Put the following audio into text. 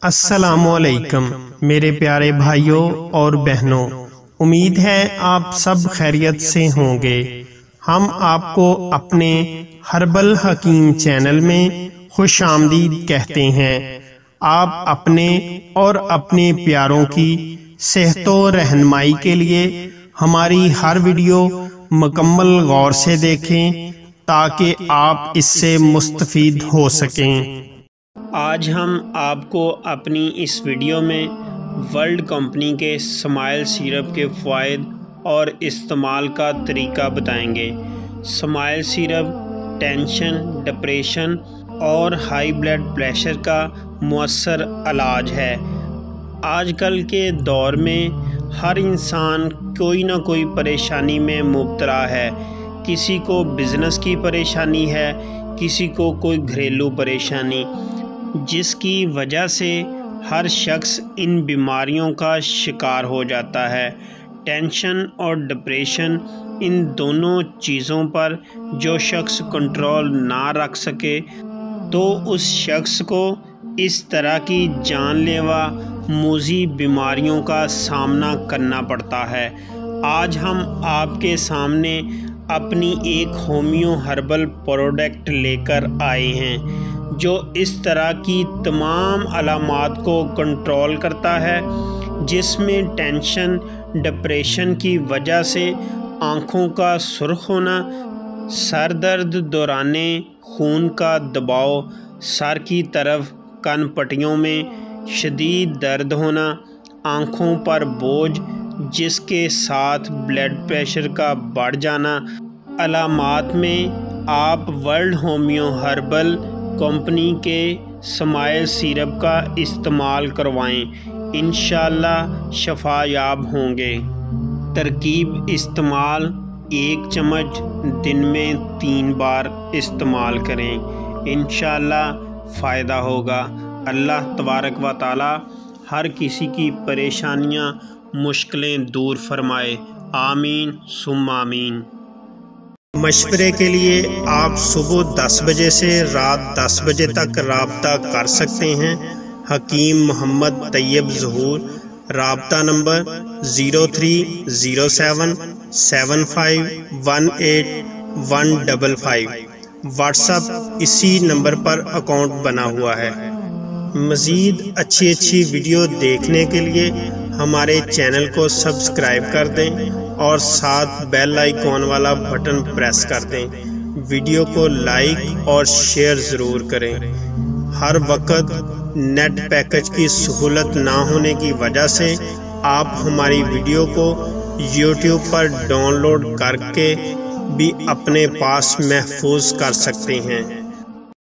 السلام علیکم میرے پیارے بھائیوں اور بہنوں، امید ہے آپ سب خیریت سے ہوں گے۔ ہم آپ کو اپنے ہربل حکیم چینل میں خوش آمدید کہتے ہیں۔ آپ اپنے اور اپنے پیاروں کی صحت و رہنمائی کے لیے ہماری ہر ویڈیو مکمل غور سے دیکھیں تاکہ آپ اس سے مستفید ہو سکیں۔ آج ہم آپ کو اپنی اس ویڈیو میں ورلڈ کمپنی کے سمائل سیرپ کے فوائد اور استعمال کا طریقہ بتائیں گے۔ سمائل سیرپ ٹینشن، ڈپریشن اور ہائی بلڈ پریشر کا مؤثر علاج ہے۔ آج کل کے دور میں ہر انسان کوئی نہ کوئی پریشانی میں مبتلا ہے۔ کسی کو بزنس کی پریشانی ہے، کسی کو کوئی گھریلو پریشانی، جس کی وجہ سے ہر شخص ان بیماریوں کا شکار ہو جاتا ہے۔ ٹینشن اور ڈپریشن، ان دونوں چیزوں پر جو شخص کنٹرول نہ رکھ سکے تو اس شخص کو اس طرح کی جان لیوا موذی بیماریوں کا سامنا کرنا پڑتا ہے۔ آج ہم آپ کے سامنے اپنی ایک ہومیو ہربل پروڈکٹ لے کر آئے ہیں جو اس طرح کی تمام علامات کو کنٹرول کرتا ہے، جس میں ٹینشن، ڈپریشن کی وجہ سے آنکھوں کا سرخ ہونا، سر درد، دوران خون کا دباؤ، سر کی طرف کن پٹیوں میں شدید درد ہونا، آنکھوں پر بوجھ جس کے ساتھ بلڈ پریشر کا بڑھ جانا، علامات میں آپ ورلڈ ہومیو ہربل کمپنی کے سمائل سیرپ کا استعمال کروائیں، انشاءاللہ شفا یاب ہوں گے۔ ترکیب استعمال: 1 چمچ دن میں 3 بار استعمال کریں، انشاءاللہ فائدہ ہوگا۔ اللہ تبارک و تعالی ہر کسی کی پریشانیاں، مشکلیں دور فرمائے، آمین ثم آمین۔ مشورے کے لیے آپ صبح 10 بجے سے رات 10 بجے تک رابطہ کر سکتے ہیں۔ حکیم محمد طیب ظہور، رابطہ نمبر 0307 75 18 155۔ واٹس ایپ اسی نمبر پر اکاؤنٹ بنا ہوا ہے۔ مزید اچھی ویڈیو دیکھنے کے لیے ہمارے چینل کو سبسکرائب کر دیں اور ساتھ بیل آئیکن والا بٹن پریس کر دیں۔ ویڈیو کو لائک اور شیئر ضرور کریں۔ ہر وقت نیٹ پیکج کی سہولت نہ ہونے کی وجہ سے آپ ہماری ویڈیو کو یوٹیوب پر ڈاؤن لوڈ کر کے بھی اپنے پاس محفوظ کر سکتے ہیں۔